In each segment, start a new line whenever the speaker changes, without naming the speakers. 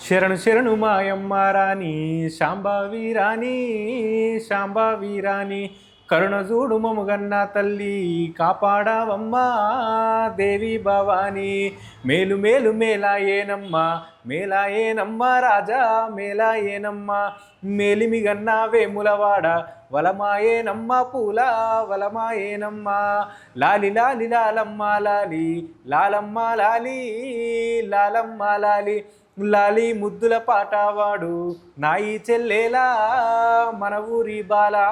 శరణు శరణు మాయమ్మ రాణి శాంభావి రాణి శాంభావి రాణి కరుణ చూడు మముగన్న తల్లి కాపాడావమ్మా దేవి భవాని మేలు మేలు మేలాయేనమ్మ మేలాయేనమ్మ రాజా మేలాయేనమ్మ మేలిమిగన్న వేములవాడ వలమాయేనమ్మ పూల వలమాయేనమ్మ లాలి లాలి లాలమ్మ లాలి లాలమ్మ లాలి లాలమ్మ లాలి లాలి ముద్దుల పాటవాడు నాయి చెల్లేలా మన ఊరి బాలా.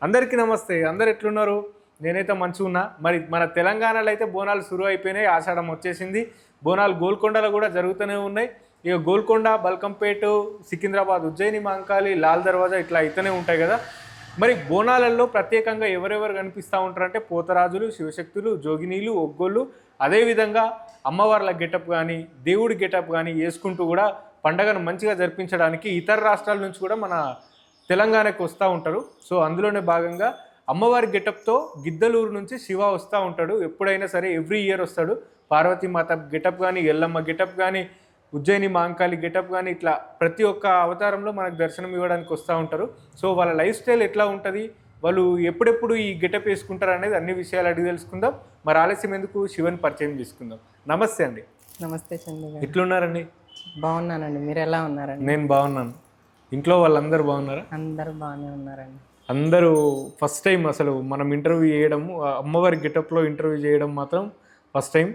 అందరికీ నమస్తే. అందరు ఎట్లున్నారు? నేనైతే మంచిగా ఉన్నా. మరి మన తెలంగాణలో అయితే బోనాలు శురు అయిపోయినాయి. ఆషాఢం వచ్చేసింది. బోనాలు గోల్కొండలో కూడా జరుగుతూనే ఉన్నాయి. ఇక గోల్కొండ, బల్కంపేట, సికింద్రాబాద్, ఉజ్జయిని, మహంకాళి, లాల్ దర్వాజా ఇట్లా అయితేనే ఉంటాయి కదా. మరి బోనాలలో ప్రత్యేకంగా ఎవరెవరు కనిపిస్తూ ఉంటారంటే పోతరాజులు, శివశక్తులు, జోగినీలు, ఒగ్గోళ్ళు, అదేవిధంగా అమ్మవార్ల గెటప్ కానీ దేవుడి గెటప్ కానీ వేసుకుంటూ కూడా పండగను మంచిగా జరిపించడానికి ఇతర రాష్ట్రాల నుంచి కూడా మన తెలంగాణకు వస్తూ ఉంటారు. సో అందులోనే భాగంగా అమ్మవారి గెటప్తో గిద్దలూరు నుంచి శివ వస్తూ ఉంటాడు. ఎప్పుడైనా సరే ఎవ్రీ ఇయర్ వస్తాడు. పార్వతీమాత గెటప్ కానీ, ఎల్లమ్మ గెటప్ కానీ, ఉజ్జయిని మహంకాళి గెటప్ కానీ ఇట్లా ప్రతి ఒక్క అవతారంలో మనకు దర్శనం ఇవ్వడానికి వస్తూ ఉంటారు. సో వాళ్ళ లైఫ్ స్టైల్ ఎట్లా ఉంటుంది, వాళ్ళు ఎప్పుడెప్పుడు ఈ గెటప్ వేసుకుంటారు అనేది అన్ని విషయాలు అడిగి తెలుసుకుందాం. మరి ఆలస్యం ఎందుకు, శివని పరిచయం చేసుకుందాం. నమస్తే అండి.
నమస్తే చందు గారు.
ఎట్లున్నారండి?
బాగున్నానండి. మీరు ఎలా ఉన్నారండి?
నేను బాగున్నాను. ఇంట్లో వాళ్ళందరూ బాగున్నారా?
అందరూ బాగానే ఉన్నారండి.
అందరూ ఫస్ట్ టైం అసలు మనం ఇంటర్వ్యూ చేయడము, అమ్మవారి గెటప్లో ఇంటర్వ్యూ చేయడం మాత్రం ఫస్ట్ టైం.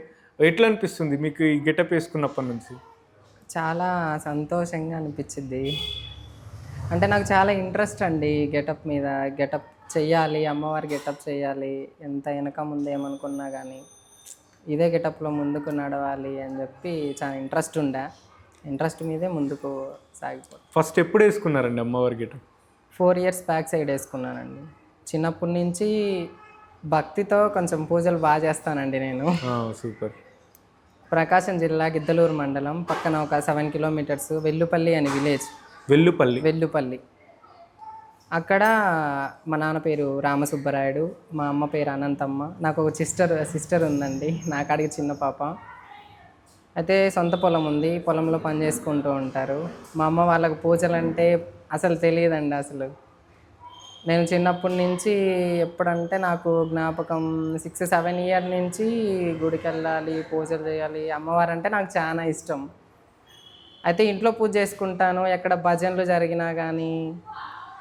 ఎట్లా అనిపిస్తుంది మీకు ఈ గెటప్ వేసుకున్నప్పటి నుంచి?
చాలా సంతోషంగా అనిపించింది. అంటే నాకు చాలా ఇంట్రెస్ట్ అండి గెటప్ మీద. గెటప్ చెయ్యాలి, అమ్మవారి గెటప్ చేయాలి. ఎంత వెనక ముందు ఏమనుకున్నా కానీ ఇదే గెటప్లో ముందుకు నడవాలి అని చెప్పి చాలా ఇంట్రెస్ట్ మీదే ముందుకు సాగిపోతుంది.
ఫస్ట్ ఎప్పుడు వేసుకున్నారండి అమ్మవారి గెటప్?
4 years బ్యాక్ సైడ్ వేసుకున్నానండి. చిన్నప్పటి నుంచి భక్తితో కొంచెం పూజలు బాగా చేస్తానండి నేను.
సూపర్.
ప్రకాశం జిల్లా గిద్దలూరు మండలం పక్కన ఒక 7 kilometers వెల్లుపల్లి అని విలేజ్. వెల్లుపల్లి అక్కడ మా నాన్న పేరు రామసుబ్బరాయుడు, మా అమ్మ పేరు అనంతమ్మ. నాకు ఒక సిస్టర్ ఉందండి, నాకాడికి చిన్న పాప. అయితే సొంత పొలం ఉంది, పొలంలో పని చేసుకుంటూ ఉంటారు. మా అమ్మ వాళ్ళకు పూజలు అంటే అసలు తెలియదండి. అసలు నేను చిన్నప్పటి నుంచి ఎప్పుడంటే నాకు జ్ఞాపకం 6-7 years నుంచి గుడికి వెళ్ళాలి, పూజలు చేయాలి, అమ్మవారు అంటే నాకు చాలా ఇష్టం. అయితే ఇంట్లో పూజ చేసుకుంటాను. ఎక్కడ భజనలు జరిగినా కానీ,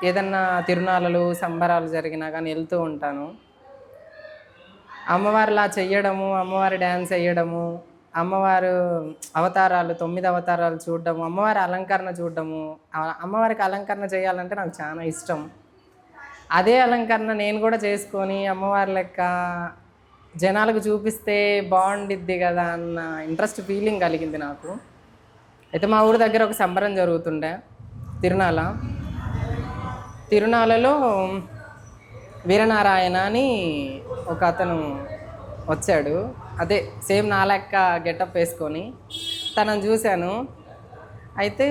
ఏదన్నా తిరునాళ్ళలు సంబరాలు జరిగినా కానీ వెళ్తూ ఉంటాను. అమ్మవారిలా చెయ్యడము, అమ్మవారి డ్యాన్స్ వేయడము, అమ్మవారు అవతారాలు 9 అవతారాలు చూడడము, అమ్మవారి అలంకరణ చూడడము. అమ్మవారికి అలంకరణ చేయాలంటే నాకు చాలా ఇష్టం. అదే అలంకరణ నేను కూడా చేసుకొని అమ్మవారి లెక్క జనాలకు చూపిస్తే బాగుండిద్ది కదా అన్న ఇంట్రెస్ట్ ఫీలింగ్ కలిగింది నాకు. అయితే మా ఊరి దగ్గర ఒక సంబరం జరుగుతుండే, తిరునాళ్ళలో వీరనారాయణ అని ఒక అతను వచ్చాడు. అదే సేమ్ నా లెక్క గెటప్ వేసుకొని తనను చూశాను. అయితే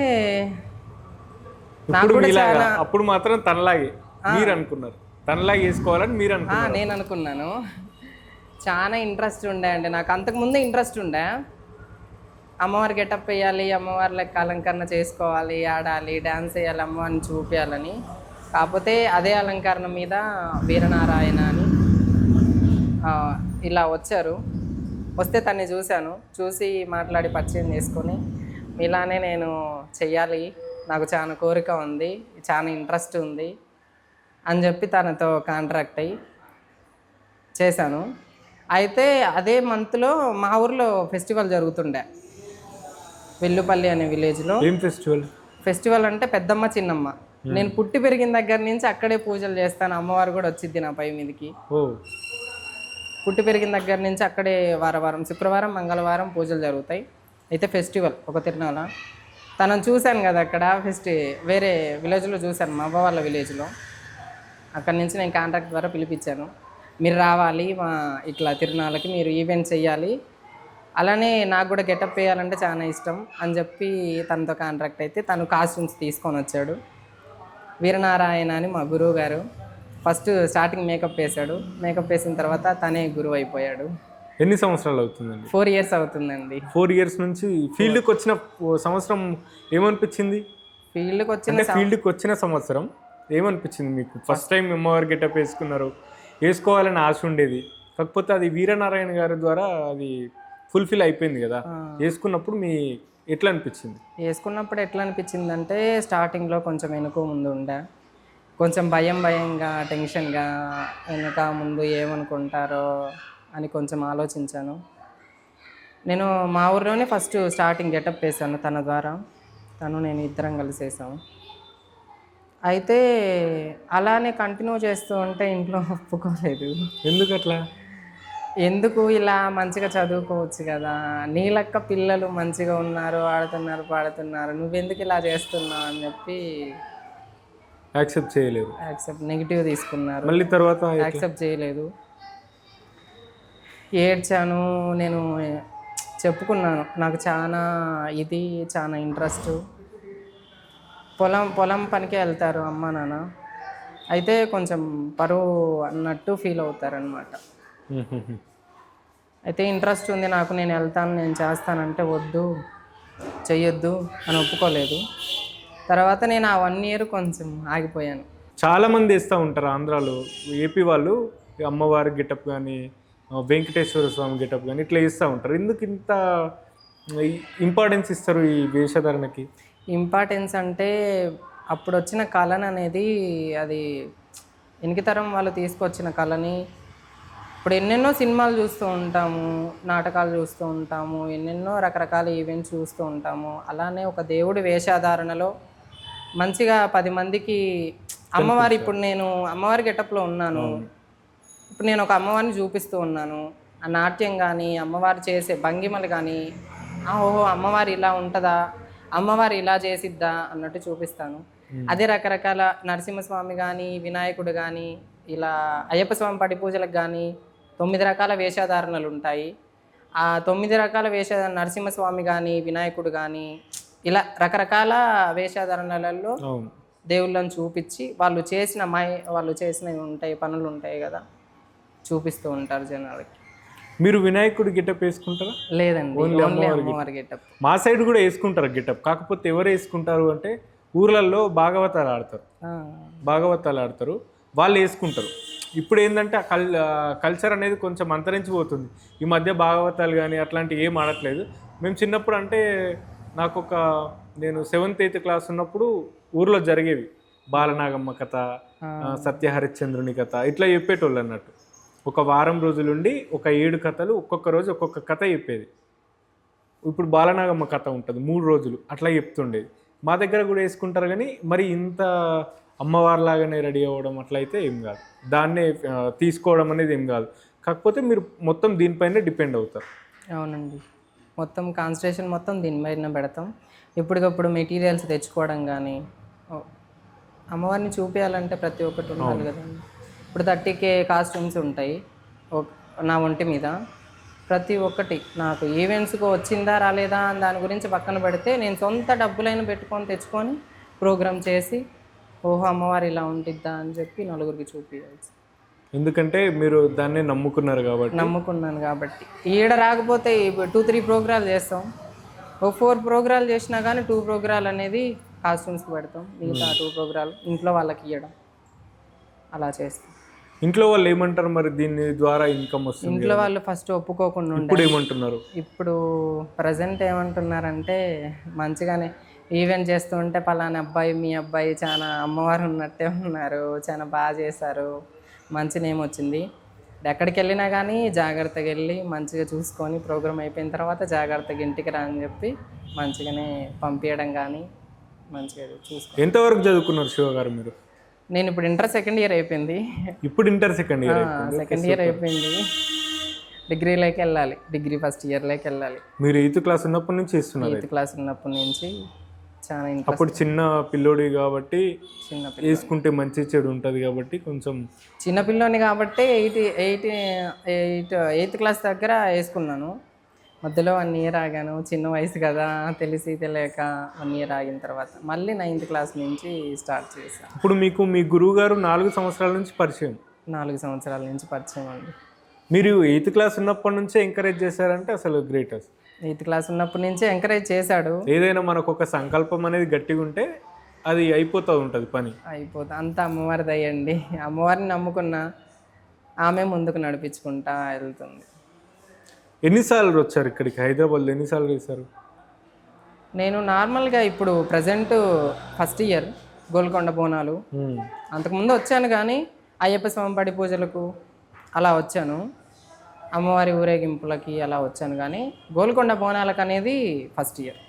నాకు కూడా చాలా
అప్పుడు మాత్రం తనలాగే మీరు అనుకున్నారు, తనలాగే వేసుకోవాలని మీరు అనుకున్నారు?
నేను అనుకున్నాను. చాలా ఇంట్రెస్ట్ ఉండే అండి నాకు. అంతకుముందే ఇంట్రెస్ట్ ఉండే, అమ్మవారి గెటప్ వేయాలి, అమ్మవారి లెక్క అలంకరణ చేసుకోవాలి, ఆడాలి, డ్యాన్స్ వేయాలి, అమ్మవారిని చూపించాలని. కాకపోతే అదే అలంకరణ మీద వీరనారాయణ అని ఇలా వచ్చారు. వస్తే తన్ని చూశాను. చూసి మాట్లాడి పరిచయం చేసుకొని ఇలానే నేను చెయ్యాలి, నాకు చాలా కోరిక ఉంది, చాలా ఇంట్రెస్ట్ ఉంది అని చెప్పి తనతో కాంట్రాక్ట్ అయ్యి చేశాను. అయితే అదే మంత్లో మా ఊర్లో ఫెస్టివల్ జరుగుతుండే, వెల్లుపల్లి అనే విలేజ్లో.
ఏం
ఫెస్టివల్ అంటే పెద్దమ్మ చిన్నమ్మ. నేను పుట్టి పెరిగిన దగ్గర నుంచి అక్కడే పూజలు చేస్తాను. అమ్మవారు కూడా వచ్చిద్ది నా పై మీదకి. పుట్టి పెరిగిన దగ్గర నుంచి అక్కడే వారం శుక్రవారం, మంగళవారం పూజలు జరుగుతాయి. అయితే ఫెస్టివల్ ఒక తిరునాళ్ళ తనను చూశాను కదా అక్కడ. వేరే విలేజ్లో చూశాను, మా అవ్వ వాళ్ళ విలేజ్లో. అక్కడి నుంచి నేను కాంట్రాక్ట్ ద్వారా పిలిపించాను. మీరు రావాలి మా ఇట్లా తిరునాళ్ళకి, మీరు ఈవెంట్ చేయాలి, అలానే నాకు కూడా గెటప్ వేయాలంటే చాలా ఇష్టం అని చెప్పి తనతో కాంట్రాక్ట్ అయితే తను కాస్ట్యూమ్స్ తీసుకొని వచ్చాడు. వీరనారాయణ అని మా గురువు గారు ఫస్ట్ స్టార్టింగ్ మేకప్ వేశాడు. మేకప్ వేసిన తర్వాత తనే గురువు అయిపోయాడు.
ఎన్ని సంవత్సరాలు అవుతుందండి?
4 ఇయర్స్ అవుతుందండి.
4 ఇయర్స్ నుంచి ఫీల్డ్కి వచ్చిన సంవత్సరం ఏమనిపించింది? ఫీల్డ్కి వచ్చిన సంవత్సరం ఏమనిపించింది మీకు? ఫస్ట్ టైం అమ్మవారి గెటప్ వేసుకున్నారు, వేసుకోవాలని ఆశ ఉండేది, కాకపోతే అది వీరనారాయణ గారి ద్వారా అది ఫుల్ఫిల్ అయిపోయింది కదా. వేసుకున్నప్పుడు ఎట్లా అనిపించింది?
వేసుకున్నప్పుడు ఎట్లా అనిపించిందంటే స్టార్టింగ్లో కొంచెం వెనుక ముందు ఉండే, కొంచెం భయంగా టెన్షన్గా, వెనుక ముందు ఏమనుకుంటారో అని కొంచెం ఆలోచించాను. నేను మా ఊర్లోనే ఫస్ట్ స్టార్టింగ్ గెటప్ వేసాను తన ద్వారా. నేను ఇద్దరం కలిసి వేసాము. అయితే అలానే కంటిన్యూ చేస్తూ ఉంటే ఇంట్లో ఒప్పుకోలేదు.
ఎందుకు అట్లా?
ఎందుకు ఇలా మంచిగా చదువుకోవచ్చు కదా, నీ లెక్క పిల్లలు మంచిగా ఉన్నారు, ఆడుతున్నారు పాడుతున్నారు, నువ్వెందుకు ఇలా చేస్తున్నావు అని చెప్పి
యాక్సెప్ట్
నెగిటివ్ తీసుకున్నారు.
మళ్ళీ తర్వాత
యాక్సెప్ట్ చేయలేదు. ఏడ్చాను. నేను చెప్పుకున్నాను, నాకు చాలా ఇంట్రెస్ట్. పొలం పనికే వెళ్తారు అమ్మ నాన్న, అయితే కొంచెం పరువు అన్నట్టు ఫీల్ అవుతారనమాట. అయితే ఇంట్రెస్ట్ ఉంది నాకు, నేను వెళ్తాను, నేను చేస్తానంటే వద్దు చెయ్యొద్దు అని ఒప్పుకోలేదు. తర్వాత నేను ఆ 1 ఇయర్ కొంచెం ఆగిపోయాను.
చాలామంది వేస్తూ ఉంటారు ఆంధ్రాలో, ఏపీ వాళ్ళు అమ్మవారి గెటప్ కానీ వెంకటేశ్వర స్వామి గెటప్ కానీ ఇట్లా వేస్తూ ఉంటారు. ఎందుకు ఇంత ఇంపార్టెన్స్ ఇస్తారు ఈ వేషధారణకి?
ఇంపార్టెన్స్ అంటే అప్పుడు వచ్చిన కళను అనేది, అది వెనకతరం వాళ్ళు తీసుకొచ్చిన కళని, ఇప్పుడు ఎన్నెన్నో సినిమాలు చూస్తూ ఉంటాము, నాటకాలు చూస్తూ ఉంటాము, ఎన్నెన్నో రకరకాల ఈవెంట్స్ చూస్తూ ఉంటాము. అలానే ఒక దేవుడి వేషధారణలో మంచిగా 10 మందికి అమ్మవారి, ఇప్పుడు నేను అమ్మవారి గెటప్లో ఉన్నాను, ఇప్పుడు నేను ఒక అమ్మవారిని చూపిస్తూ ఉన్నాను, ఆ నాట్యం కానీ అమ్మవారు చేసే భంగిమలు కానీ, ఓహో అమ్మవారు ఇలా ఉంటుందా, అమ్మవారు ఇలా చేసిద్దా అన్నట్టు చూపిస్తాను. అదే రకరకాల నరసింహస్వామి కానీ వినాయకుడు కానీ, ఇలా అయ్యప్ప స్వామి పడి పూజలకు కానీ 9 రకాల వేషధారణలు ఉంటాయి. ఆ 9 రకాల నరసింహస్వామి కానీ వినాయకుడు కానీ ఇలా రకరకాల వేషధారణలలో దేవుళ్ళని చూపించి వాళ్ళు చేసినవి ఉంటాయి, పనులు ఉంటాయి కదా, చూపిస్తూ ఉంటారు జనాలకి.
మీరు వినాయకుడు గెటప్ వేసుకుంటారా?
లేదండి, ఓన్లీ అమ్మవారి గెటప్.
మా సైడ్ కూడా వేసుకుంటారు గెటప్, కాకపోతే ఎవరు వేసుకుంటారు అంటే ఊర్లలో భాగవతాలు ఆడతారు, వాళ్ళు వేసుకుంటారు. ఇప్పుడు ఏంటంటే కల్చర్ అనేది కొంచెం అంతరించిపోతుంది. ఈ మధ్య భాగవతాలు కానీ అట్లాంటివి ఏం ఆడట్లేదు. మేము చిన్నప్పుడు అంటే నేను 7th 8th క్లాస్ ఉన్నప్పుడు ఊర్లో జరిగేవి బాలనాగమ్మ కథ, సత్యహరిశ్చంద్రుని కథ ఇట్లా చెప్పేటోళ్ళు అన్నట్టు. ఒక వారం రోజులుండి ఒక 7 కథలు, ఒక్కొక్క రోజు ఒక్కొక్క కథ చెప్పేది. ఇప్పుడు బాలనాగమ్మ కథ ఉంటుంది 3 రోజులు అట్లా చెప్తుండేది. మా దగ్గర కూడా వేసుకుంటారు కానీ మరి ఇంత అమ్మవారిలాగానే రెడీ అవ్వడం అట్లయితే ఏం కాదు, దాన్నే తీసుకోవడం అనేది ఏం కాదు. కాకపోతే మీరు మొత్తం దీనిపైనే డిపెండ్ అవుతారు.
అవునండి, మొత్తం కాన్సన్ట్రేషన్ మొత్తం దీనిపైన పెడతాం. ఇప్పటికప్పుడు మెటీరియల్స్ తెచ్చుకోవడం కానీ, అమ్మవారిని చూపించాలంటే ప్రతి ఒక్కటి ఉండాలి కదండి. ఇప్పుడు 30K కాస్ట్యూమ్స్ ఉంటాయి నా ఒంటి మీద. ప్రతి ఒక్కటి నాకు ఈవెంట్స్కి వచ్చిందా రాలేదా అని దాని గురించి పక్కన పెడితే, నేను సొంత డబ్బులైనా తెచ్చుకొని ప్రోగ్రామ్ చేసి, ఓహో అమ్మవారు ఇలా ఉంటుందా అని చెప్పి నలుగురికి చూపించాల్సి.
ఎందుకంటే మీరు దాన్ని నమ్ముకున్నాను కాబట్టి.
ఈడ రాకపోతే 2-3 ప్రోగ్రాలు చేస్తాం, 4 ప్రోగ్రాలు చేసినా కానీ 2 ప్రోగ్రాలు అనేది కాస్ట్యూమ్స్కి పెడతాం, మిగతా 2 ప్రోగ్రాలు ఇంట్లో వాళ్ళకి ఇవ్వడం, అలా చేస్తాం.
ఇంట్లో వాళ్ళు ఏమంటారు మరి దీని ద్వారా ఇన్కమ్ వస్తుంది?
ఇంట్లో వాళ్ళు ఫస్ట్ ఒప్పుకోకుండా
ఇప్పుడు ఏమంటున్నారు?
ఇప్పుడు ప్రజెంట్ ఏమంటున్నారంటే, మంచిగానే ఈవెంట్ చేస్తూ ఉంటే పలానా అబ్బాయి, మీ అబ్బాయి చాలా అమ్మవారు ఉన్నట్టే ఉన్నారు, చాలా బాగా చేశారు, మంచి నేమ్ వచ్చింది, ఎక్కడికి వెళ్ళినా కానీ జాగ్రత్తగా వెళ్ళి మంచిగా చూసుకొని ప్రోగ్రామ్ అయిపోయిన తర్వాత జాగ్రత్తగా ఇంటికి రా అని చెప్పి మంచిగానే పంపించడం కానీ మంచిగా చూసుకో.
ఎంతవరకు చదువుకున్నారు శివ గారు మీరు?
నేను ఇప్పుడు ఇంటర్ సెకండ్ ఇయర్ అయిపోయింది.
సెకండ్
ఇయర్ అయిపోయింది. డిగ్రీలోకి వెళ్ళాలి, డిగ్రీ ఫస్ట్ ఇయర్లోకి వెళ్ళాలి.
మీరు 8th క్లాస్ ఉన్నప్పటి నుంచి చేస్తున్నారు?
8th క్లాస్ ఉన్నప్పటి నుంచి చాలా ఇంట్రెస్ట్.
అప్పుడు చిన్న పిల్లోడి కాబట్టి వేసుకుంటే మంచి చెడు ఉంటుంది కాబట్టి కొంచెం
చిన్న పిల్లోని కాబట్టి 8th క్లాస్ దగ్గర వేసుకున్నాను. మధ్యలో 1 ఇయర్ ఆగాను, చిన్న వయసు కదా, తెలియక 1 ఇయర్ ఆగిన తర్వాత మళ్ళీ 9th క్లాస్ నుంచి స్టార్ట్ చేశాను.
ఇప్పుడు మీకు మీ గురువు గారు 4 సంవత్సరాల నుంచి పరిచయం?
4 సంవత్సరాల నుంచి పరిచయం అండి.
మీరు 8th క్లాస్ ఉన్నప్పటి నుంచే ఎంకరేజ్ చేశారంటే అసలు గ్రేట్. అసలు
8th క్లాస్ ఉన్నప్పటి నుంచే ఎంకరేజ్ చేశాడు.
ఏదైనా మనకు ఒక సంకల్పం అనేది గట్టిగా ఉంటే అది అయిపోతూ ఉంటుంది పని.
అయిపోతా అంతా అమ్మవారి దయండి. అమ్మవారిని నమ్ముకున్నా, ఆమె ముందుకు నడిపించుకుంటా వెళ్తుంది.
ఎన్నిసార్లు వచ్చారు ఇక్కడికి హైదరాబాద్లో? ఎన్నిసార్లు చేశారు?
నేను నార్మల్గా ఇప్పుడు present first year Golconda Bonalu. అంతకుముందు వచ్చాను కానీ అయ్యప్ప స్వామి పడి పూజలకు అలా వచ్చాను, అమ్మవారి ఊరేగింపులకి అలా వచ్చాను. కానీ గోల్కొండ బోనాలకు అనేది ఫస్ట్ ఇయర్.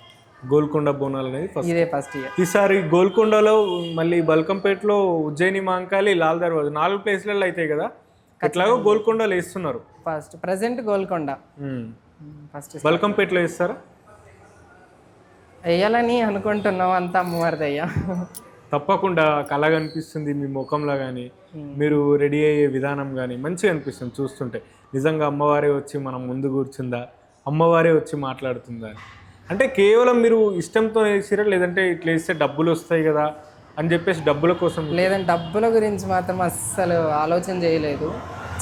గోల్కొండ బోనాలు అనేది
ఇదే ఫస్ట్ ఇయర్.
ఈసారి గోల్కొండలో, మళ్ళీ బల్కంపేటలో, ఉజ్జయిని, మాంకాళి, లాల్ దర్వాజా 4 ప్లేస్లలో అవుతాయి కదా. ఎట్లాగో గోల్కొండలో వేస్తున్నారు.
ఫస్ట్ ప్రజెంట్ గోల్కొండ, ఫస్ట్
బల్కంపేటలో వేస్తారా?
వేయాలని అనుకుంటున్నాం, అంతా అమ్మవారిదయ్యా.
తప్పకుండా కళ కనిపిస్తుంది మీ ముఖంలో కానీ, మీరు రెడీ అయ్యే విధానం కానీ మంచిగా అనిపిస్తుంది చూస్తుంటే. నిజంగా అమ్మవారే వచ్చి మనం ముందు కూర్చుందా, అమ్మవారే వచ్చి మాట్లాడుతుందా అంటే కేవలం మీరు ఇష్టంతో వేసిరా, లేదంటే ఇట్లా వేస్తే డబ్బులు వస్తాయి కదా అని చెప్పేసి డబ్బుల కోసం?
లేదంటే డబ్బుల గురించి మాత్రం అస్సలు ఆలోచన చేయలేదు.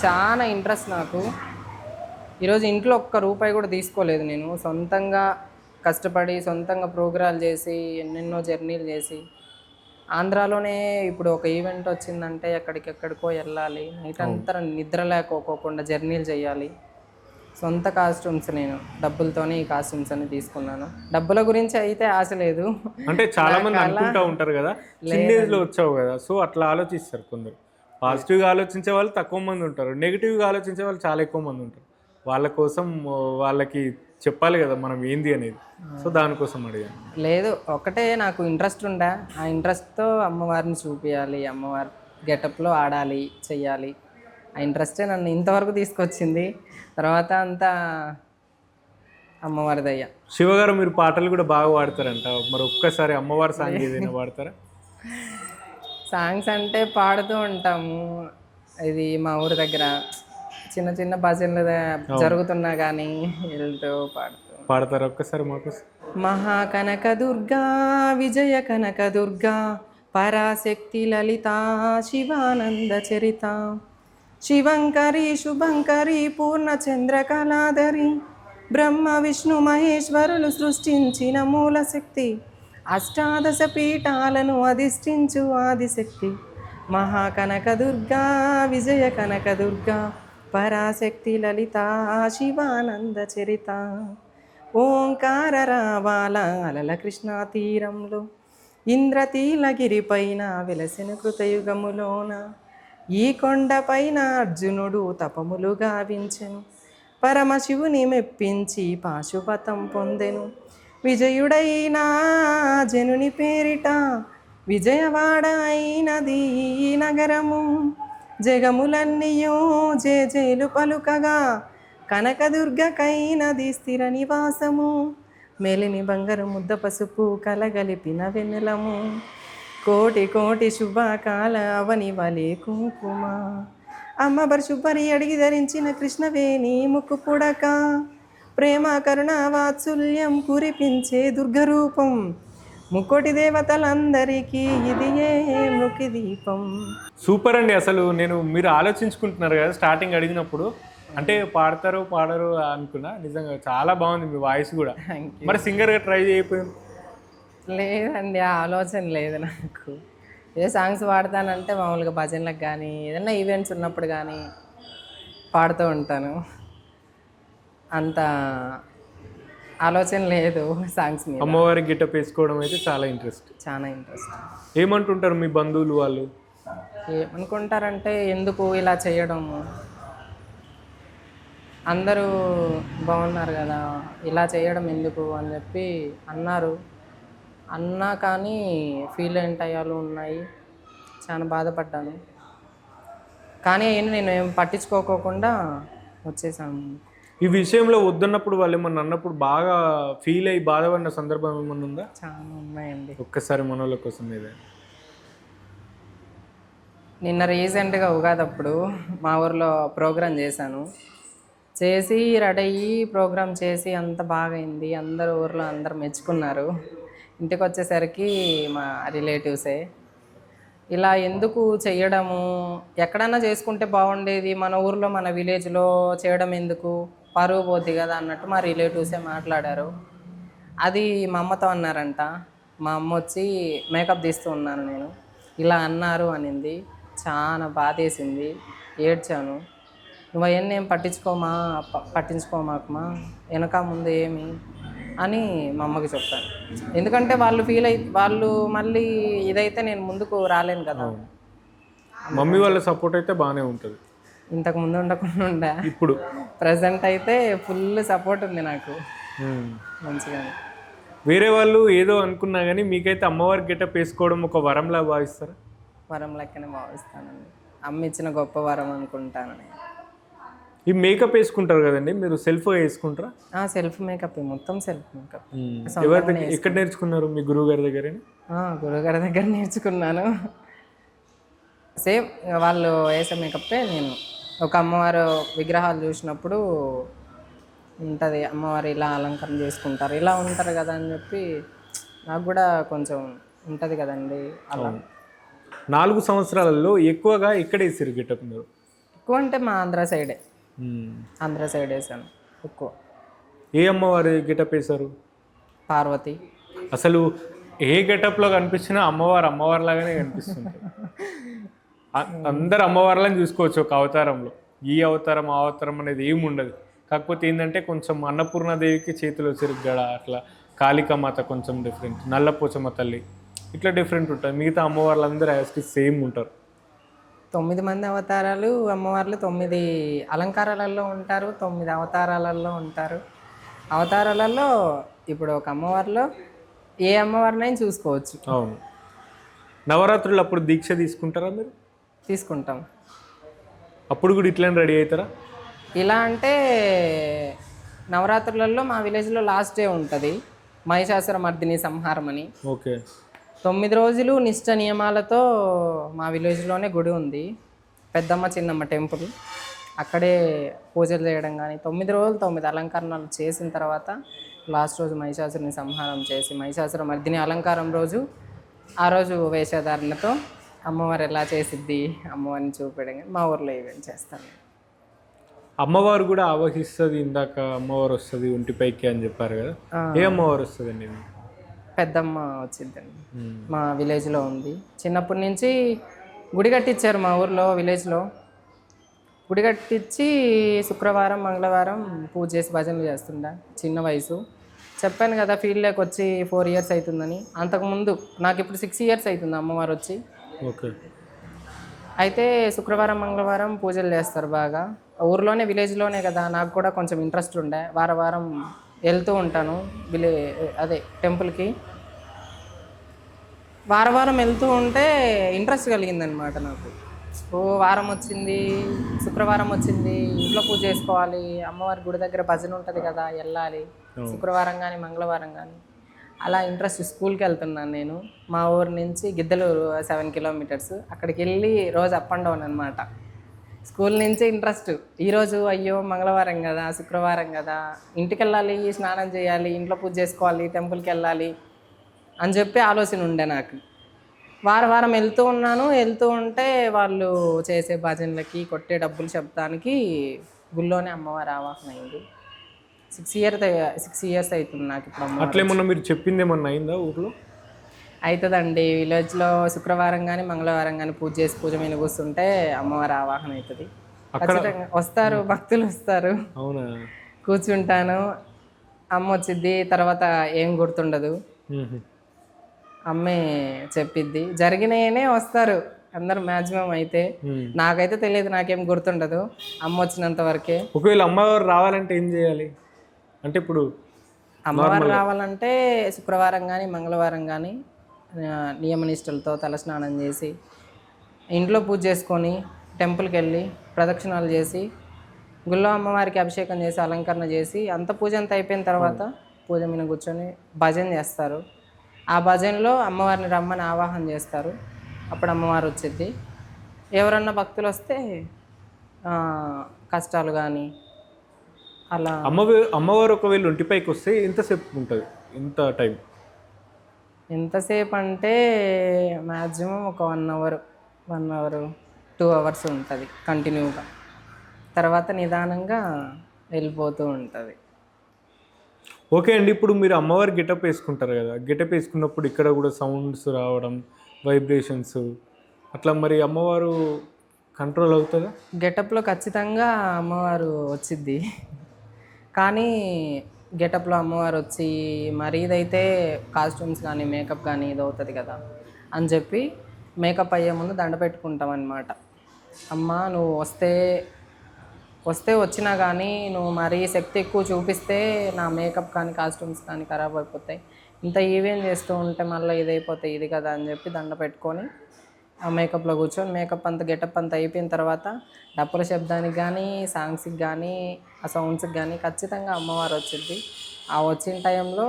చాలా ఇంట్రెస్ట్ నాకు. ఈరోజు ఇంట్లో ఒక్క రూపాయి కూడా తీసుకోలేదు. నేను సొంతంగా కష్టపడి సొంతంగా ప్రోగ్రాలు చేసి ఎన్నెన్నో జర్నీలు చేసి, ఆంధ్రాలోనే ఇప్పుడు ఒక ఈవెంట్ వచ్చిందంటే ఎక్కడికెక్కడికో వెళ్ళాలి, నైట్ అంతా నిద్ర లేకపోకుండా జర్నీలు చేయాలి. సొంత కాస్ట్యూమ్స్, నేను డబ్బులతోనే ఈ కాస్ట్యూమ్స్ అన్ని తీసుకున్నాను. డబ్బుల గురించి అయితే ఆశ లేదు.
అంటే చాలా మంది అనుకుంటా ఉంటారు కదా, చిన్న ఏజ్ లో వచ్చావు కదా, సో అట్లా ఆలోచిస్తారు కొందరు. పాజిటివ్గా ఆలోచించే వాళ్ళు తక్కువ మంది ఉంటారు, నెగిటివ్గా ఆలోచించే వాళ్ళు చాలా ఎక్కువ మంది ఉంటారు. వాళ్ళ కోసం వాళ్ళకి చెప్పాలి కదా మనం ఏంది అనేది. సో దానికోసం అడిగాను.
లేదు, ఒకటే నాకు ఇంట్రెస్ట్ ఉండే, ఆ ఇంట్రెస్ట్తో అమ్మవారిని చూపించాలి, అమ్మవారి గెటప్లో ఆడాలి, చెయ్యాలి. ఆ ఇంట్రెస్టే నన్ను ఇంతవరకు తీసుకొచ్చింది. తర్వాత అంతా అమ్మవారి దయ్య.
శివగారు, మీరు పాటలు కూడా బాగా పాడతారంట, మరి ఒక్కసారి అమ్మవారి సాంగ్ ఏదైనా పాడతారా?
సాంగ్స్ అంటే పాడుతూ ఉంటాము. ఇది మా ఊరి దగ్గర చిన్న చిన్న భజనలు జరుగుతున్నా కానీ వెళ్తూ
పాడతారు ఒక్కసారి మాకు?
మహాకనక దుర్గా విజయ కనక దుర్గా పరాశక్తి లలిత శివానంద చరిత శివంకరి శుభంకరి పూర్ణచంద్రకళాధరి బ్రహ్మ విష్ణు మహేశ్వరులు సృష్టించిన మూలశక్తి అష్టాదశ పీఠాలను అధిష్ఠించు ఆదిశక్తి మహాకనక దుర్గా విజయ కనక దుర్గా పరాశక్తి లలిత శివానంద చరిత. ఓంకార రావాల అలల కృష్ణా తీరంలో ఇంద్రతీలగిరిపైన వెలసిన కృతయుగములోన ఈ కొండపైన అర్జునుడు తపములు గావించెను పరమశివుని మెప్పించి పాశుపతం పొందెను విజయుడైన జనుని పేరిట విజయవాడ అయినది ఈ నగరము జగములన్నీయో జేజేలు పలుకగా కనకదుర్గకైనది స్థిర నివాసము మేలిని బంగారు ముద్ద పసుపు కలగలిపిన వెన్నెలము కోటి కోటి శుభాకాల అవని వలే కుంకుమ అమ్మబరి శుభరి అడిగి ధరించిన కృష్ణవేణి ముక్కు పుడక ప్రేమ కరుణ వాత్సల్యం కురిపించే దుర్గరూపం ముక్కోటి దేవతలందరికీ ఇది ఏ మృకి దీపం.
సూపర్ అండి. అసలు మీరు ఆలోచించుకుంటున్నారు కదా స్టార్టింగ్ అడిగినప్పుడు, అంటే పాడతారు పాడరు అనుకున్నా. నిజంగా చాలా బాగుంది మీ వాయిస్ కూడా. మరి సింగర్గా ట్రై చేయకపోయింది?
లేదండి, ఆ ఆలోచన లేదు నాకు. ఏ సాంగ్స్ పాడతానంటే మామూలుగా భజనలకు కానీ ఏదైనా ఈవెంట్స్ ఉన్నప్పుడు కానీ పాడుతూ ఉంటాను. అంత ఆలోచన లేదు సాంగ్స్ మీద.
అమ్మవారి గిటప్ వేసుకోవడం అయితే చాలా ఇంట్రెస్ట్. ఏమంటుంటారు మీ బంధువులు వాళ్ళు?
ఏమనుకుంటారంటే ఎందుకు ఇలా చేయడము, అందరూ బాగున్నారు కదా, ఇలా చేయడం ఎందుకు అని చెప్పి అన్నారు. అన్నా కానీ ఫీల్ అయ్యాలు ఉన్నాయి, చాలా బాధపడ్డాను. కానీ నేను ఏం పట్టించుకోకుండా వచ్చేసాను.
ఈ విషయంలో వద్దన్నప్పుడు వాళ్ళు ఏమన్నా అన్నప్పుడు బాగా ఫీల్ అయ్యి బాధపడిన సందర్భం ఏమన్నా ఉందా?
చాలా ఉన్నాయండి.
ఒక్కసారి మనోళ్ళ కోసం మీద
నిన్న రీసెంట్గా ఉగాదప్పుడు మా ఊర్లో ప్రోగ్రాం చేశాను. చేసి రెడీ అయ్యి ప్రోగ్రాం చేసి అంత బాగైంది, అందరు ఊర్లో అందరు మెచ్చుకున్నారు. ఇంటికి వచ్చేసరికి మా రిలేటివ్సే ఇలా ఎందుకు చెయ్యడము, ఎక్కడన్నా చేసుకుంటే బాగుండేది, మన ఊర్లో మన విలేజ్లో చేయడం ఎందుకు, పరువు పోద్ది కదా అన్నట్టు మా రిలేటివ్సే మాట్లాడారు. అది మా అమ్మతో అన్నారంట. మా అమ్మ వచ్చి మేకప్ తీస్తూ ఉన్నాను నేను, ఇలా అన్నారు అనింది. చాలా బాధేసింది, ఏడ్చాను. నువ్వు అవన్నీ ఏం పట్టించుకోమాకమా, వెనక ముందు ఏమి అని మా అమ్మకి చెప్పాను. ఎందుకంటే వాళ్ళు మళ్ళీ ఇదైతే నేను ముందుకు రాలేను కదా.
మమ్మీ వాళ్ళ సపోర్ట్ అయితే బాగానే ఉంటుంది.
ఇంతకు ముందు ఉండకుండా ఉండే,
ఇప్పుడు
ప్రజెంట్ అయితే ఫుల్ సపోర్ట్ ఉంది నాకు మంచిగా.
వేరే వాళ్ళు ఏదో అనుకున్నా కానీ మీకైతే అమ్మవారి గెటప్ వేసుకోవడం ఒక వరంలా భావిస్తారా?
వరం లెక్కనే భావిస్తానండి, అమ్మ ఇచ్చిన గొప్ప వరం అనుకుంటాను.
ఈ మేకప్ వేసుకుంటారు కదండి, మీరు సెల్ఫ్గా వేసుకుంటారా?
సెల్ఫ్ మేకప్, మొత్తం సెల్ఫ్ మేకప్.
ఎక్కడ నేర్చుకున్నారు? మీ గురువు గారి దగ్గర?
గురువుగారి దగ్గర నేర్చుకున్నాను. సేమ్ వాళ్ళు వేసే మేకప్పే నేను. ఒక అమ్మవారు విగ్రహాలు చూసినప్పుడు ఉంటుంది, అమ్మవారు ఇలా అలంకరణ చేసుకుంటారు, ఇలా ఉంటారు కదా అని చెప్పి నాకు కూడా కొంచెం ఉంటుంది కదండి అలా.
4 సంవత్సరాలలో ఎక్కువగా ఎక్కడ వేసారు గెటప్ మీరు?
ఎక్కువ అంటే మా ఆంధ్ర సైడ్ వేసాను ఎక్కువ.
ఏ అమ్మవారి గెటప్ వేశారు?
పార్వతి.
అసలు ఏ గెటప్లో కనిపించినా అమ్మవారు లాగానే కనిపిస్తుంది. అందరు అమ్మవార్లను చూసుకోవచ్చు ఒక అవతారంలో. ఈ అవతారం ఆ అవతారం అనేది ఏమి ఉండదు. కాకపోతే ఏంటంటే కొంచెం అన్నపూర్ణాదేవికి చేతిలో చెరుగ్గడ, అట్లా కాళికామాత కొంచెం డిఫరెంట్, నల్లపోచమ్మ తల్లి ఇట్లా డిఫరెంట్ ఉంటుంది. మిగతా అమ్మవార్లందరూ యాస్కి సేమ్ ఉంటారు.
9 మంది అవతారాలు అమ్మవార్లు, 9 అలంకారాలలో ఉంటారు, 9 అవతారాలలో ఉంటారు. అవతారాలలో ఇప్పుడు ఒక అమ్మవారిలో ఏ అమ్మవారినైనా చూసుకోవచ్చు.
అవును. నవరాత్రులు అప్పుడు దీక్ష తీసుకుంటారా మీరు?
తీసుకుంటాం.
అప్పుడు కూడా ఇట్లనే రెడీ అవుతారా?
ఇలా అంటే నవరాత్రులలో మా విలేజ్లో లాస్ట్ డే ఉంటుంది, మహిషాసుర మర్దిని సంహారం అని.
ఓకే.
9 రోజులు నిష్ట నియమాలతో మా విలేజ్లోనే గుడి ఉంది, పెద్దమ్మ చిన్నమ్మ టెంపుల్. అక్కడే పూజలు చేయడం కానీ 9 రోజులు 9 అలంకరణలు చేసిన తర్వాత లాస్ట్ రోజు మహిషాసురుని సంహారం చేసి మహిషాసుర మర్దిని అలంకారం రోజు ఆ రోజు వేషధారణతో అమ్మవారు ఎలా చేసిద్ది అమ్మవారిని చూపించడం కానీ మా ఊర్లో ఈవెంట్ చేస్తాను.
అమ్మవారు కూడా ఆవహిస్తుంది. ఇందాక అమ్మవారు వస్తుంది ఒంటిపైకి అని చెప్పారు కదా, ఏ అమ్మవారు వస్తుందండి?
పెద్దమ్మ వచ్చిందండి, మా విలేజ్లో ఉంది. చిన్నప్పటి నుంచి గుడి కట్టించారు మా ఊర్లో విలేజ్లో. గుడి కట్టించి శుక్రవారం మంగళవారం పూజ చేసి భజనలు చేస్తుండే. చిన్న వయసు, చెప్పాను కదా ఫీల్డ్లోకి వచ్చి 4 ఇయర్స్ అవుతుందని. అంతకుముందు నాకు ఇప్పుడు 6 ఇయర్స్ అవుతుంది అమ్మవారు వచ్చి.
ఓకే.
అయితే శుక్రవారం మంగళవారం పూజలు చేస్తారు బాగా. ఊర్లోనే విలేజ్లోనే కదా, నాకు కూడా కొంచెం ఇంట్రెస్ట్ ఉండే. వారం వెళ్తూ ఉంటాను టెంపుల్కి. వారం వెళ్తూ ఉంటే ఇంట్రెస్ట్ కలిగిందనమాట నాకు. వారం వచ్చింది, శుక్రవారం వచ్చింది, ఇంట్లో పూజ చేసుకోవాలి, అమ్మవారి గుడి దగ్గర భజన ఉంటుంది కదా వెళ్ళాలి, శుక్రవారం కానీ మంగళవారం కానీ. అలా ఇంట్రెస్ట్. స్కూల్కి వెళ్తున్నాను నేను, మా ఊరు నుంచి గిద్దలూరు 7 కిలోమీటర్స్. అక్కడికి వెళ్ళి రోజు అప్ అండ్ డౌన్ అనమాట. స్కూల్ నుంచి ఇంట్రెస్ట్. ఈరోజు అయ్యో మంగళవారం కదా, శుక్రవారం కదా, ఇంటికి వెళ్ళాలి, స్నానం చేయాలి, ఇంట్లో పూజ చేసుకోవాలి, టెంపుల్కి వెళ్ళాలి అని చెప్పి ఆలోచన ఉండే నాకు. వారం వెళ్తూ ఉంటే వాళ్ళు చేసే భజనలకి కొట్టే డబ్బులు శబ్దానికి గుళ్ళోనే అమ్మవారి ఆవాహన అయింది. 6 ఇయర్స్ అవుతుంది నాకు ఇప్పుడు.
అట్లేమన్నా మీరు చెప్పింది ఏమన్నా అయిందా ఊర్లో?
అవుతుందండి. విలేజ్లో శుక్రవారం కానీ మంగళవారం కానీ పూజ మీద కూర్చుంటే అమ్మవారి ఆవాహన అవుతుంది. ఖచ్చితంగా వస్తారు, భక్తులు వస్తారు.
అవునా?
కూర్చుంటాను, అమ్మ వచ్చిద్ది. తర్వాత ఏం గుర్తుండదు, అమ్మే చెప్పిద్ది. జరిగినయనే వస్తారు అందరు మ్యాక్సిమం. అయితే నాకైతే తెలియదు, నాకేం గుర్తుండదు అమ్మ వచ్చినంత వరకే.
ఒకవేళ అమ్మవారు రావాలంటే ఏం చేయాలి? అంటే ఇప్పుడు
అమ్మవారు రావాలంటే శుక్రవారం కానీ మంగళవారం కానీ నియమనిష్టలతో తలస్నానం చేసి ఇంట్లో పూజ చేసుకొని టెంపుల్కి వెళ్ళి ప్రదక్షిణాలు చేసి గుళ్ళో అమ్మవారికి అభిషేకం చేసి అలంకరణ చేసి అంత పూజ అంతా అయిపోయిన తర్వాత పూజ మీద కూర్చొని భజన చేస్తారు. ఆ భజనలో అమ్మవారిని రమ్మని ఆవాహన చేస్తారు. అప్పుడు అమ్మవారు వచ్చింది. ఎవరన్నా భక్తులు వస్తే కష్టాలు కానీ అలా.
అమ్మవారు ఒకవేళ ఒంటిపైకి వస్తే ఎంతసేపు ఉంటుంది? ఎంత టైం?
ఎంతసేపు అంటే మ్యాక్సిమం ఒక 1 అవర్ 2 అవర్స్ ఉంటుంది కంటిన్యూగా. తర్వాత నిదానంగా వెళ్ళిపోతూ ఉంటుంది.
ఓకే అండి. ఇప్పుడు మీరు అమ్మవారి గెటప్ వేసుకుంటారు కదా, గెటప్ వేసుకున్నప్పుడు ఇక్కడ కూడా సౌండ్స్ రావడం, వైబ్రేషన్స్, అట్లా మరి అమ్మవారు కంట్రోల్ అవుతుందా?
గెటప్లో ఖచ్చితంగా అమ్మవారు వచ్చిద్ది. కానీ గెటప్లో అమ్మవారు వచ్చి మరి ఇదైతే కాస్ట్యూమ్స్ కానీ మేకప్ కానీ ఇది అవుతుంది కదా అని చెప్పి మేకప్ అయ్యే ముందు దండ పెట్టుకుంటాం అన్నమాట. అమ్మ నువ్వు వస్తే వచ్చినా కానీ నువ్వు మరీ శక్తి ఎక్కువ చూపిస్తే నా మేకప్ కానీ కాస్ట్యూమ్స్ కానీ ఖరాబ్ అయిపోతాయి, ఇంత ఈవెంట్ చేస్తూ ఉంటే మళ్ళీ ఇదైపోతాయి ఇది కదా అని చెప్పి దండ పెట్టుకొని ఆ మేకప్లో కూర్చొని మేకప్ అంతా గెటప్ అంతా అయిపోయిన తర్వాత డప్పుల శబ్దానికి కానీ సాంగ్స్కి కానీ ఆ సౌండ్స్కి కానీ ఖచ్చితంగా అమ్మవారు వచ్చింది. ఆ వచ్చిన టైంలో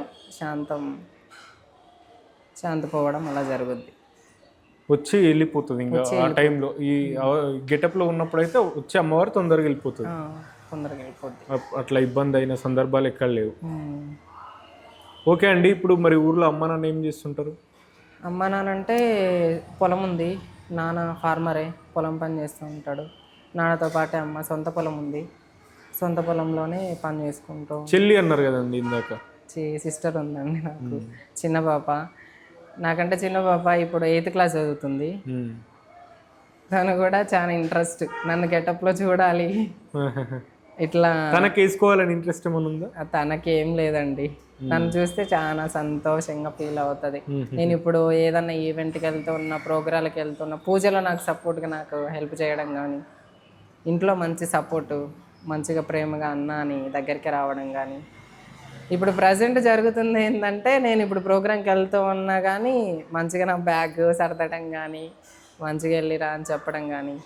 శాంతిపోవడం అలా జరుగుద్ది.
వచ్చి వెళ్ళిపోతుంది ఇంకా ఆ టైంలో. ఈ గెటప్లో ఉన్నప్పుడు అయితే వచ్చి అమ్మవారు తొందరగా వెళ్ళిపోతుంది.
తొందరగా వెళ్ళిపోద్ది.
అట్లా ఇబ్బంది అయిన సందర్భాలు ఎక్కడ లేవు. ఓకే అండి. ఇప్పుడు మరి ఊర్లో అమ్మ నాన్న ఏం చేస్తుంటారు?
అమ్మ నాన్న అంటే పొలం ఉంది, నాన్న ఫార్మరే, పొలం పని చేస్తూ ఉంటాడు. నాన్నతో పాటే అమ్మ సొంత పొలం ఉంది, సొంత పొలంలోనే పని చేసుకుంటూ.
చెల్లి అన్నారు కదండి ఇందాక.
సిస్టర్ ఉందండి నాకు, చిన్న పాప. నాకంటే చిన్న పాప ఇప్పుడు 8th క్లాస్ చదువుతుంది. తను కూడా చాలా ఇంట్రెస్ట్, నన్ను గెటప్లో చూడాలి ఇట్లా.
తనకి వేసుకోవాలని ఇంట్రెస్ట్ ఏమైనా ఉందా?
తనకేం లేదండి, నన్ను చూస్తే చాలా సంతోషంగా ఫీల్ అవుతుంది. నేను ఇప్పుడు ఏదన్నా ఈవెంట్కి వెళ్తున్నా, ప్రోగ్రాంకి వెళ్తున్నా, పూజలో నాకు సపోర్ట్గా నాకు హెల్ప్ చేయడం కానీ, ఇంట్లో మంచి సపోర్టు, మంచిగా ప్రేమగా అన్న అని దగ్గరికి రావడం కానీ. ఇప్పుడు ప్రజెంట్ జరుగుతుంది ఏంటంటే నేను ఇప్పుడు ప్రోగ్రాంకి వెళ్తూ ఉన్నా కానీ మంచిగా నా బ్యాగ్ సర్దడం కానీ, మంచిగా వెళ్ళిరా అని చెప్పడం కానీ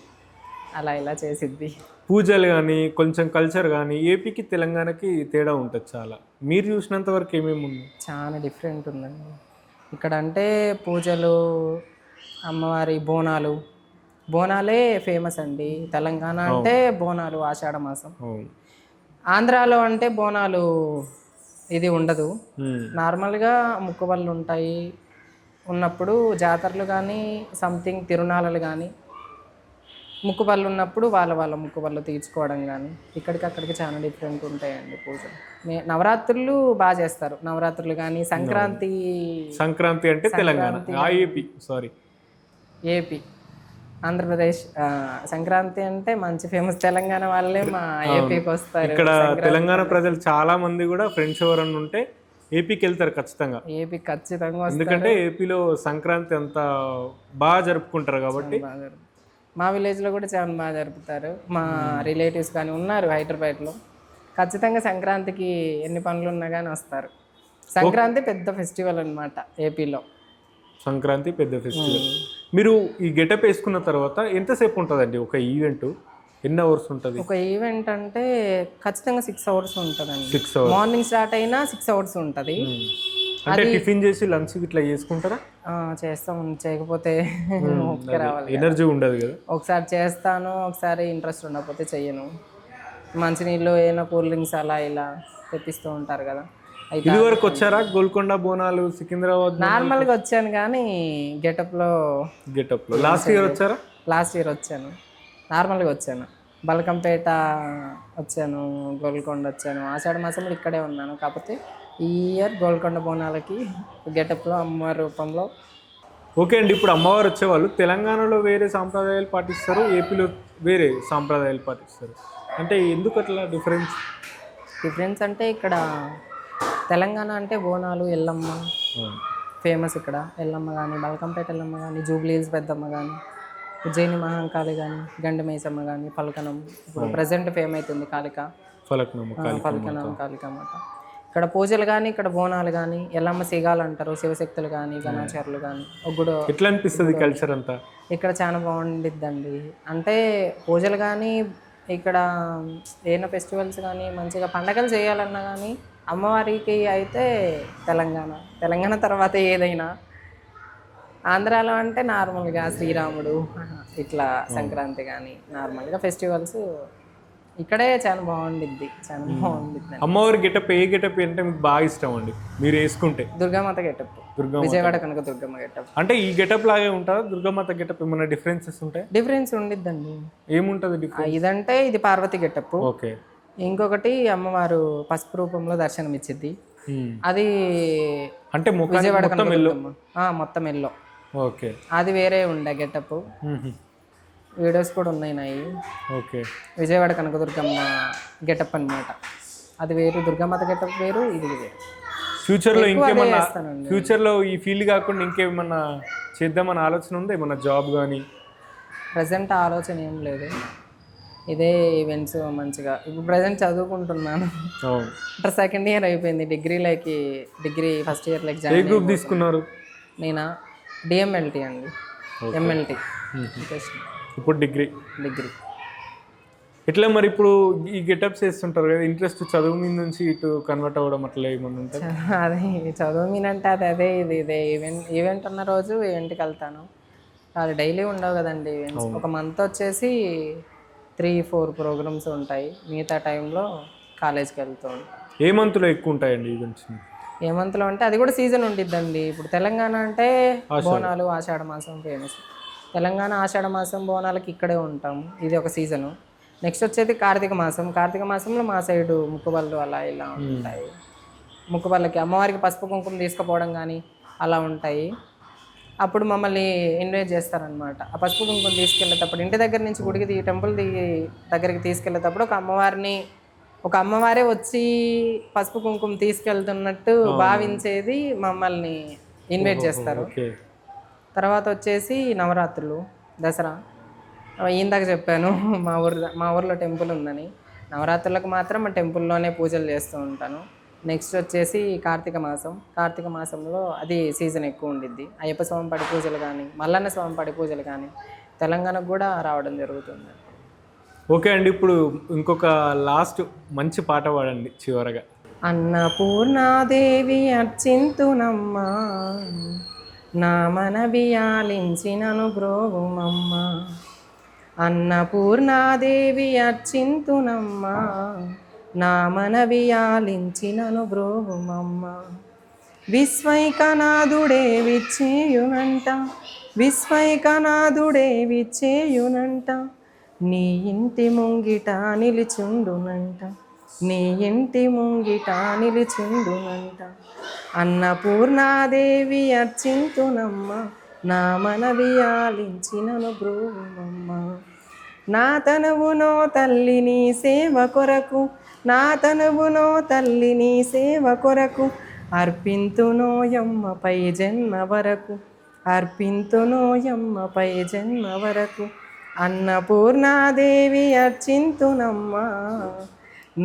అలా ఇలా చేసిద్ది.
పూజలు కానీ కొంచెం కల్చర్ కానీ ఏపీకి తెలంగాణకి తేడా ఉంటుంది చాలా. మీరు చూసినంత వరకు ఏమేమి ఉన్నాయి?
చాలా డిఫరెంట్ ఉందండి ఇక్కడ. అంటే పూజలు, అమ్మవారి బోనాలే ఫేమస్ అండి. తెలంగాణ అంటే బోనాలు ఆషాఢ మాసం. ఆంధ్రాలో అంటే బోనాలు ఇది ఉండదు. నార్మల్గా ముక్కుబళ్ళు ఉంటాయి. ఉన్నప్పుడు జాతరలు కానీ సంథింగ్ తిరునాళాలు కానీ ముక్కుబళ్ళు ఉన్నప్పుడు వాళ్ళ ముక్కుబళ్ళు తీర్చుకోవడం కానీ ఇక్కడికి చాలా డిఫరెంట్ ఉంటాయండి పూజలు. నవరాత్రులు బాగా చేస్తారు. నవరాత్రులు కానీ సంక్రాంతి
అంటే తెలంగాణ,
ఏపీ, ఆంధ్రప్రదేశ్. సంక్రాంతి అంటే మంచి ఫేమస్. తెలంగాణ వాళ్ళే మా ఏపీకి వస్తారు.
ఇక్కడ తెలంగాణ ప్రజలు చాలా మంది కూడా ఫ్రెండ్స్ ఎవరన్నా ఉంటే ఏపీకి వెళ్తారు ఖచ్చితంగా. ఎందుకంటే ఏపీలో సంక్రాంతి అంతా బాగా జరుపుకుంటారు కాబట్టి.
మా విలేజ్లో కూడా చాలా బాగా జరుపుతారు. మా రిలేటివ్స్ కానీ ఉన్నారు హైదరాబాద్లో. ఖచ్చితంగా సంక్రాంతికి ఎన్ని పనులు ఉన్నా కానీ వస్తారు. సంక్రాంతి పెద్ద ఫెస్టివల్ అన్నమాట ఏపీలో.
సంక్రాంతి పెద్ద ఫెస్టివల్. మీరు ఈ గెటప్ వేసుకున్న తర్వాత ఎంతసేపు ఉంటుందండి ఒక ఈవెంట్? ఎన్ని అవర్స్ ఉంటుంది
ఒక ఈవెంట్? అంటే ఖచ్చితంగా 6 hours ఉంటుందండి. 6 hours. మార్నింగ్ స్టార్ట్ అయినా 6 hours ఉంటుంది.
అంటే టిఫిన్ చేసి లంచ్ ఇట్లా చేసుకుంటారా?
చేస్తాం. చేయకపోతే రావాలి,
ఎనర్జీ ఉండదు కదా.
ఒకసారి చేస్తాను, ఒకసారి ఇంట్రెస్ట్ ఉండకపోతే చెయ్యను. మంచినీళ్ళు, ఏమైనా కూల్ డ్రింక్స్ అలా ఇలా తెప్పిస్తూ ఉంటారు కదా.
ఇది వరకు వచ్చారా గోల్కొండ బోనాలు, సికింద్రాబాద్?
నార్మల్గా వచ్చాను కానీ గెటప్లో
లాస్ట్ ఇయర్ వచ్చారా?
లాస్ట్ ఇయర్ వచ్చాను, నార్మల్గా వచ్చాను. బల్కంపేట వచ్చాను, గోల్కొండ వచ్చాను. ఆషాఢ మాసంలో ఇక్కడే ఉన్నాను. కాకపోతే ఈ ఇయర్ గోల్కొండ బోనాలకి గెటప్లో అమ్మవారి రూపంలో.
ఓకే అండి. ఇప్పుడు అమ్మవారు వచ్చేవాళ్ళు తెలంగాణలో వేరే సాంప్రదాయాలు పాటిస్తారు, ఏపీలో వేరే సాంప్రదాయాలు పాటిస్తారు. అంటే ఎందుకు అట్లా
డిఫరెన్స్ అంటే ఇక్కడ తెలంగాణ అంటే బోనాలు, ఎల్లమ్మ ఫేమస్. ఇక్కడ ఎల్లమ్మ కానీ, బల్కంపేట ఎల్లమ్మ కానీ, జూబ్లీ హిల్స్ పెద్దమ్మ కానీ, ఉజ్జయిని మహాంకాళి కానీ, గండిమైసమ్మ కానీ, పలకనం ఇప్పుడు ప్రజెంట్ ఫేమ్ అవుతుంది ఫలకనం కాళికమ్మ. ఇక్కడ పూజలు కానీ, ఇక్కడ బోనాలు కానీ, ఎల్లమ్మ సిగాలు అంటారు, శివశక్తులు కానీ, గణాచారులు కానీ. ఒగ్గుడు
ఎట్లా అనిపిస్తుంది కల్చర్ అంతా?
ఇక్కడ చాలా బాగుండిద్దండి. అంటే పూజలు కానీ, ఇక్కడ ఏమైనా ఫెస్టివల్స్ కానీ, మంచిగా పండగలు చేయాలన్నా కానీ అమ్మవారికి అయితే తెలంగాణ తర్వాత ఏదైనా. ఆంధ్రాలో అంటే నార్మల్గా శ్రీరాముడు ఇట్లా సంక్రాంతి కానీ నార్మల్గా ఫెస్టివల్స్ ఇక్కడే చాలా బాగుండిద్ది, చాలా బాగుండిద్ది.
అమ్మవారి గెటప్ ఏ గెటప్ అంటే మీకు బాగా ఇష్టం అండి మీరు వేసుకుంటే?
దుర్గామాత గెటప్, విజయవాడ కనుక దుర్గమ్మ గెటప్.
అంటే ఈ గెటప్ లాగే ఉంటుందా దుర్గామాత గెటప్? ఏమైనా డిఫరెన్సెస్ ఉంటాయి?
డిఫరెన్స్ ఉండిద్దండి.
ఏముంటుంది డిఫరెన్స్?
ఇదంటే ఇది పార్వతి గెటప్,
ఓకే.
ఇంకొకటి అమ్మవారు పసుపు రూపంలో దర్శనం ఇచ్చిద్ది. అది
అంటే
విజయవాడ కనుక దుర్గమ్మ మొత్తం ఎల్లో.
ఓకే.
అది వేరే ఉండే గెటప్, వీడియోస్ కూడా ఉన్నాయి నాయి.
ఓకే.
విజయవాడ కనకదుర్గమ్మ గెటప్ అన్నమాట. అది వేరు, దుర్గామాత గెటప్ వేరు, ఇది వేరు.
ఫ్యూచర్లో ఇంకేమన్నా, ఫ్యూచర్లో ఈ ఫీల్డ్ కాకుండా ఇంకేమన్నా చేద్దామన్న ఆలోచన ఉందా? ఏమన్నా జాబ్ కానీ?
ప్రజెంట్ ఆలోచన ఏం లేదు, ఇదే ఈవెంట్స్ మంచిగా. ఇప్పుడు ప్రజెంట్ చదువుకుంటున్నాను, ఇంటర్ సెకండ్ ఇయర్ అయిపోయింది. డిగ్రీ ఫస్ట్ ఇయర్ లైక్
ఏ గ్రూప్ తీసుకున్నారు?
నేనా డిఎంఎల్టీ అండి, ఎంఎల్టీ.
ఇప్పుడు డిగ్రీ. ఎట్లా మరి ఇప్పుడు ఈ గెటప్స్ వేస్తుంటారు కదా, ఇంట్రెస్ట్ చదువు మీద నుంచి ఇటు కన్వర్ట్ అవ్వడం అట్లా ఏమన్నా ఉంటుంది?
అదే చదువు మీద అంటే అదే ఇదే ఈవెంట్ ఉన్న రోజు ఈవెంట్కి వెళ్తాను. అది డైలీ ఉండవు కదండి ఈవెంట్స్. ఒక మంత్ వచ్చేసి 3-4 ప్రోగ్రామ్స్ ఉంటాయి, మిగతా టైంలో కాలేజ్కి వెళ్తాను.
ఏ మంత్లో ఎక్కువ ఉంటాయండి ఈవెంట్స్?
ఏ మంత్లో అంటే అది కూడా సీజన్ ఉండిద్దండి. ఇప్పుడు తెలంగాణ అంటే బోనాలు ఆషాఢ మాసం ఫేమస్. తెలంగాణ ఆషాఢ మాసం బోనాలకి ఇక్కడే ఉంటాము, ఇది ఒక సీజను. నెక్స్ట్ వచ్చేది కార్తీక మాసంలో మా సైడు ముక్కుబళ్ళు అలా ఇలా ఉంటాయి. ముక్కుబళ్ళకి అమ్మవారికి పసుపు కుంకుమ తీసుకుపోవడం కానీ అలా ఉంటాయి. అప్పుడు మమ్మల్ని ఇన్వైట్ చేస్తారనమాట. ఆ పసుపు కుంకుమ తీసుకెళ్ళేటప్పుడు ఇంటి దగ్గర నుంచి గుడికి టెంపుల్ దగ్గరికి తీసుకెళ్ళేటప్పుడు ఒక అమ్మవారే వచ్చి పసుపు కుంకుమ తీసుకెళ్తున్నట్టు భావించేది మమ్మల్ని ఇన్వైట్ చేస్తారు. తర్వాత వచ్చేసి నవరాత్రులు, దసరా. ఇందాక చెప్పాను మా ఊర్లో టెంపుల్ ఉందని. నవరాత్రులకు మాత్రం మా టెంపుల్లోనే పూజలు చేస్తూ ఉంటాను. నెక్స్ట్ వచ్చేసి కార్తీక మాసంలో అది సీజన్ ఎక్కువ ఉండిద్ది. అయ్యప్ప స్వామి పడి పూజలు కానీ, మల్లన్న స్వామి పడి పూజలు కానీ తెలంగాణకు కూడా రావడం జరుగుతుంది.
ఓకే అండి, ఇప్పుడు ఇంకొక లాస్ట్ మంచి పాట పాడండి చివరగా.
అన్నపూర్ణాదేవి అర్చింతునమ్మా, నా మనవి ఆలించినను బ్రోవుమమ్మ. అన్నపూర్ణాదేవి అర్చింతునమ్మా, నా మనవి ఆలించినను బ్రోవుమమ్మ. విశ్వైకనాథుడే విచ్చేయునంట, నీ ఇంటి ముంగిట నిలిచుండునంట. అన్నపూర్ణాదేవి అర్చింతునమ్మ, నా మనవి ఆలించినను బ్రోవుమమ్మ. నా తనువునో తల్లి నీ సేవ కొరకు, అర్పింతునోయమ్మపై జన్మ వరకు. అన్నపూర్ణాదేవి అర్చింతునమ్మ,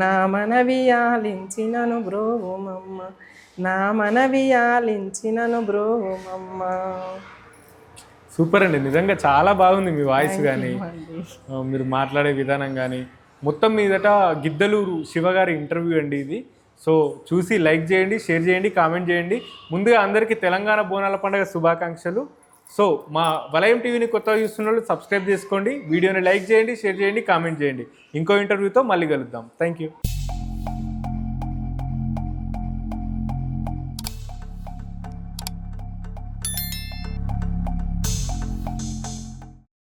నా మనవి ఆలించినను బ్రోవుమమ్మ.
సూపర్ అండి, నిజంగా చాలా బాగుంది మీ వాయిస్ కానీ, మీరు మాట్లాడే విధానం కానీ. మొత్తం మీదట గిద్దలూరు శివగారి ఇంటర్వ్యూ అండి ఇది. సో చూసి లైక్ చేయండి, షేర్ చేయండి, కామెంట్ చేయండి. ముందుగా అందరికీ తెలంగాణ బోనాల పండుగ శుభాకాంక్షలు. సో మా వలయం టీవీని కొత్తగా చూస్తున్న వాళ్ళు సబ్స్క్రైబ్ చేసుకోండి, వీడియోని లైక్ చేయండి, షేర్ చేయండి, కామెంట్ చేయండి. ఇంకో ఇంటర్వ్యూతో మళ్ళీ కలుద్దాం. Thank you.